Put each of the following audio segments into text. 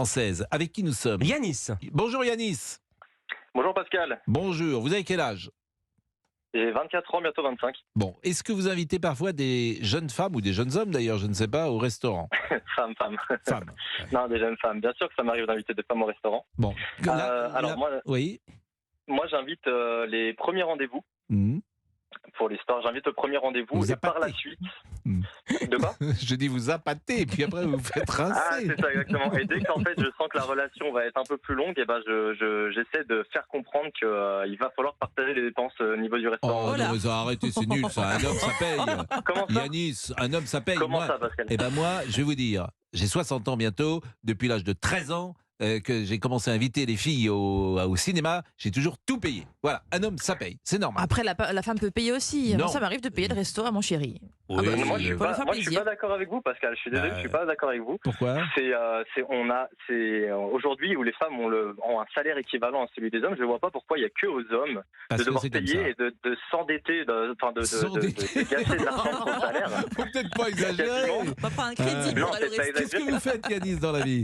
française. Avec qui nous sommes? Yanis. Bonjour Yanis. Bonjour Pascal, Bonjour, vous avez quel âge? j'ai 24 ans, bientôt 25. Bon, est-ce que vous invitez parfois des jeunes femmes ou des jeunes hommes d'ailleurs, je ne sais pas, au restaurant? Femme. Femmes. Non, des jeunes femmes. Bien sûr que ça m'arrive d'inviter des femmes au restaurant. Bon. Alors Oui. moi j'invite les premiers rendez-vous. Mhm. Pour l'histoire, j'invite au premier rendez-vous Vous et par la appâtez. suite. Hmm. De quoi? Je dis vous appâtez, et puis après vous vous faites Ah, rincer. c'est ça exactement. Et dès qu'en fait je sens que la relation va être un peu plus longue, et ben j'essaie de faire comprendre qu'il va falloir partager les dépenses au niveau du restaurant. Oh non, mais ça, arrêtez, c'est nul ça. Un homme ça paye. Comment ça? Yanis, un homme ça paye. Comment Moi, ça, Pascal? eh ben moi, je vais vous dire, j'ai 60 ans bientôt, depuis l'âge de 13 ans. Que j'ai commencé à inviter les filles au cinéma, j'ai toujours tout payé. Voilà, un homme, ça paye, c'est normal. Après, la femme peut payer aussi. Non. Moi, ça m'arrive de payer le resto à mon chéri. Oui, Moi, je suis Pour lui pas, faire moi, je suis plaisir. pas d'accord avec vous, Pascal. Je suis désolé, je suis pas d'accord avec vous. Pourquoi? Aujourd'hui où les femmes ont un salaire équivalent à celui des hommes, je ne vois pas pourquoi il n'y a que aux hommes Parce de que devoir c'est comme payer ça. et de s'endetter, de gâcher de l'argent de son salaire. Faut peut-être pas exagérer. Quasiment. On va pas un crédit Non, pour aller au c'est pas resto. Qu'est-ce que vous faites, Yanis, dans la vie?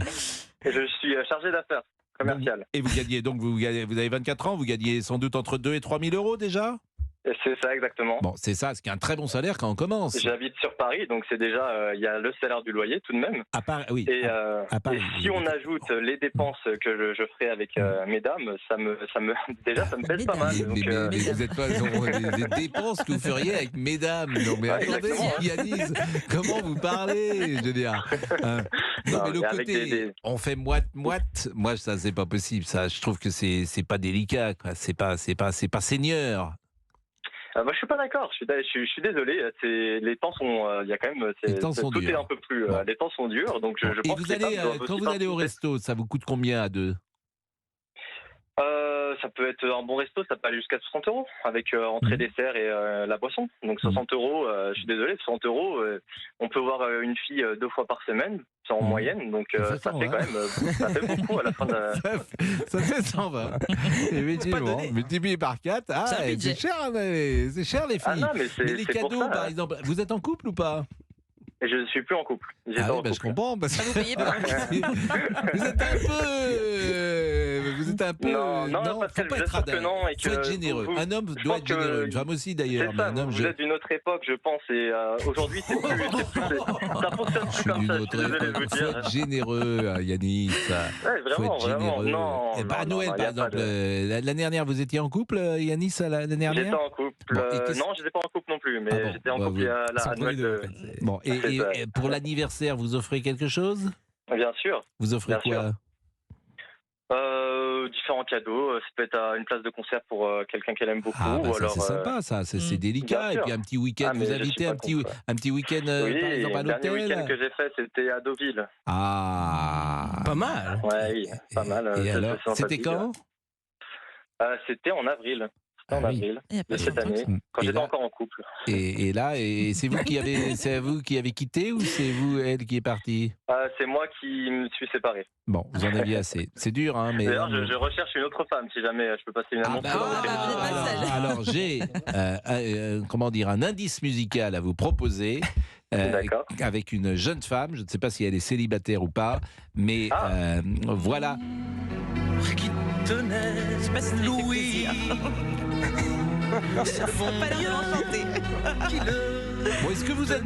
Et je suis chargé d'affaires commerciales. Et vous gagnez, donc vous avez 24 ans, vous gagnez sans doute entre 2 et 3 000 euros déjà? Et c'est ça exactement. Bon, c'est ça, ce qui est un très bon salaire quand on commence. J'habite sur Paris, donc c'est déjà il y a le salaire du loyer tout de même. À Paris, oui. Et, à Paris, et si on ajoute les dépenses que je ferai avec mesdames, ça me pèse pas mal. Donc, Mais vous êtes pas les dépenses que vous feriez avec mesdames. Non mais Ouais, attendez, exactement. Yanis, comment vous parlez? Je veux dire. Non, Non, mais le mais avec côté, on fait moite-moite. Moi, ça, c'est pas possible. Ça, je trouve que c'est pas délicat. Quoi. C'est pas seigneur. Moi, je suis pas d'accord. Je suis désolé. Les temps sont, il y a quand même, Les temps sont tout durs. est un peu plus. Bon. Les temps sont durs, donc je Et pense vous que les allez, femmes doivent quand aussi vous allez au participer. resto, ça vous coûte combien à deux? Ça peut être un bon resto, ça peut aller jusqu'à 60 euros avec entrée, dessert et la boisson. Donc 60 euros, je suis désolé, 60 euros, on peut voir une fille 2 fois par semaine, c'est en moyenne, donc ça fait quand même, ça fait beaucoup à la fin de. Ça fait 120. Effectivement, multiplié par 4. Ah, C'est un budget. c'est cher, c'est cher les filles. Ah non, mais Mais les c'est pour cadeaux, ça. par exemple, vous êtes en couple ou pas? Et je ne suis plus en couple. J'étais Ah en oui, bah, je couple. comprends. Parce que Vous payez pas. vous êtes un peu. Non, Pascal, faut pas je être vous assure que radin. non, et Faut que être généreux. vous- Un homme je doit pense être généreux. que- Une femme aussi d'ailleurs. C'est Mais ça, un homme, vous êtes d'une autre époque, je pense, et aujourd'hui, ça fonctionne Je plus suis comme d'une ça, je autre suis désolé de vous époque. Faut dire. être généreux, Yanis. Ouais, Faut vraiment, être vraiment, généreux. non. Eh ben, à non, Noël, non, par y a pas exemple, de- l'année dernière, vous étiez en couple, Yanis, l'année J'étais dernière? en couple. Bon, et qu'est-ce- Non, j'étais pas en couple non plus, mais Ah bon, j'étais en bah, couple vous- à Noël. Bon, C'est ça. et pour l'anniversaire, vous offrez quelque chose? Bien sûr. Vous offrez Bien quoi? sûr. Différents cadeaux. Ça peut être une place de concert pour quelqu'un qu'elle aime beaucoup. Ah, bah ou ça alors, c'est sympa, ça, c'est Bien délicat. Et sûr. puis un petit week-end, Ah, mais vous je suis invitez pas un petit, contre. un petit week-end, Oui, par exemple, à le dernier week-end l'hôtel. que j'ai fait, c'était à Deauville. Ah, Pas mal. Ouais, oui, pas mal. Et ça, alors, c'est c'était sympathique. quand? C'était en avril. C'était en Ah oui. avril Il y a pas de cette longtemps. année, quand Et j'étais là- encore en couple. Et là, c'est vous qui avez quitté ou c'est vous, elle, qui est partie? C'est moi qui me suis séparé. Bon, vous en aviez assez. C'est dur, hein, mais. D'ailleurs, je recherche une autre femme, si jamais je peux passer une Ah, annonce. bah, dans le bah, téléphone. vous êtes pas seul. alors, j'ai comment dire, un indice musical à vous proposer. D'accord. Avec une jeune femme, je ne sais pas si elle est célibataire ou pas, mais Ah. voilà. Je sais pas si ça lui fait plaisir. Pas l'air de l'enchanter. Bon, est-ce que vous êtes...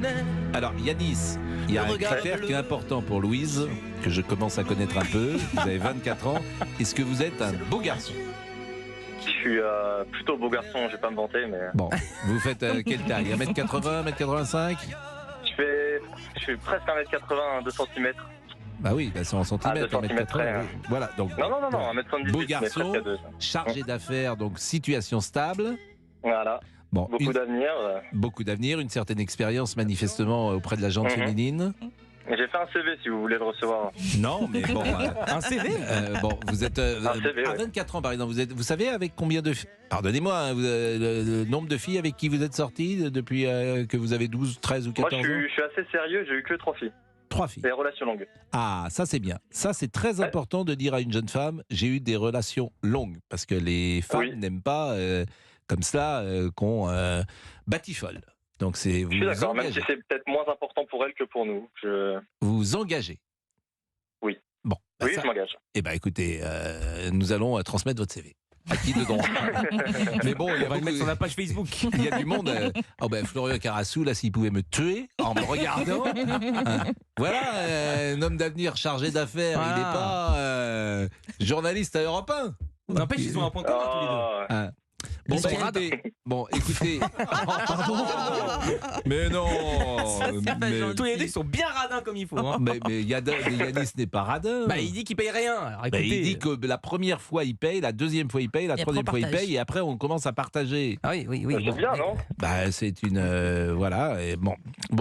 Alors, Yanis, il y a un critère qui est important pour Louise, que je commence à connaître un peu. Vous avez 24 ans. Est-ce que vous êtes un beau garçon? Je suis plutôt beau garçon, je vais pas me vanter, mais Bon, vous faites quelle taille? 1m80, 1m85? je suis presque 1m80, 2 cm. Bah oui, bah c'est en centimètres, 2 centimètres 1m80. près, hein. Oui. Voilà, donc... Non, 1m78, Beau mais garçon, presque à 2. chargé d'affaires, donc situation stable. Voilà, Bon, beaucoup d'avenir. beaucoup d'avenir, une certaine expérience manifestement auprès de la gente Mhm. féminine. J'ai fait un CV si vous voulez le recevoir. Non, mais bon... Un CV. bon, vous êtes Un CV, à ouais. 24 ans par exemple. Vous savez avec combien de pardonnez-moi hein, le nombre de filles avec qui vous êtes sorti depuis que vous avez 12, 13 ou Moi, 14 ans? je suis assez sérieux, j'ai eu que 3 filles. 3 filles. Des relations longues. Ah, ça c'est bien. Ça c'est très Ouais. important de dire à une jeune femme j'ai eu des relations longues parce que les femmes Oui. n'aiment pas comme cela qu'on batifole. Donc c'est Je suis vous d'accord, même engagez. si c'est peut-être moins important pour elles que pour nous. Vous vous engagez. Oui. Bon. Oui, je m'engage. Eh ben, écoutez, nous allons transmettre votre CV. À qui de droit. Mais bon, On va le mettre sur la page Facebook. il y a du monde. Florian Carassou, là, s'il pouvait me tuer en me regardant. Voilà, un homme d'avenir chargé d'affaires. Il n'est pas journaliste à Europe 1. N'empêche, ils ont un point commun tous les deux. Écoutez. Pardon. Mais non. Tous les deux ils sont bien radins comme il faut. Hein. Mais Yanis n'est pas radin. Il dit qu'il paye rien. Alors, écoutez, il dit que la première fois il paye, la deuxième fois il paye, la troisième fois il paye, et après on commence à partager. Ah oui. C'est bien, non? C'est une voilà. Et bon,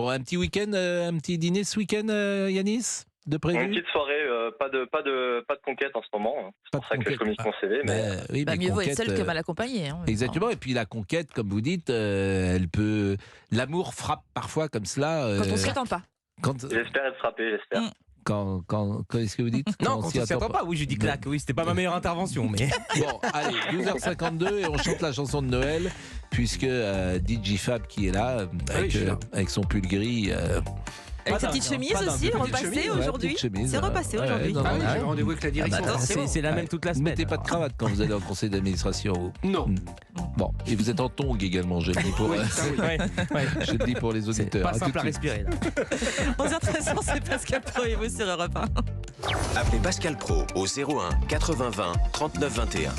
un petit week-end, un petit dîner ce week-end, Yanis, de prévu. Une petite soirée, pas de conquête en ce moment. C'est pour ça que je communique mon CV. Mais mieux vaut être seul que mal accompagné. Exactement. Et puis la conquête, comme vous dites, elle peut. L'amour frappe parfois comme cela. Quand on s'y attend pas. J'espère être frappé, j'espère. Quand est-ce que vous dites? Non, quand on s'y attend pas. Oui, je dis claque. Oui, c'était pas ma meilleure intervention, mais. Bon, allez, 12h52 et on chante la chanson de Noël puisque DJ Fab qui est là avec son pull gris. Avec sa petite chemise aussi, repassée aujourd'hui. C'est repassé aujourd'hui. J'ai rendez-vous avec la direction. C'est la même toute la semaine. Mettez pas de cravate quand vous allez au conseil d'administration. Vous. Non. Bon, et vous êtes en tongs également, je le dis pour, je le dis pour les auditeurs. C'est pas simple à respirer là. 11h13, c'est Pascal Pro et vous sur Europe 1. Appelez Pascal Pro au 01 80 20 39 21.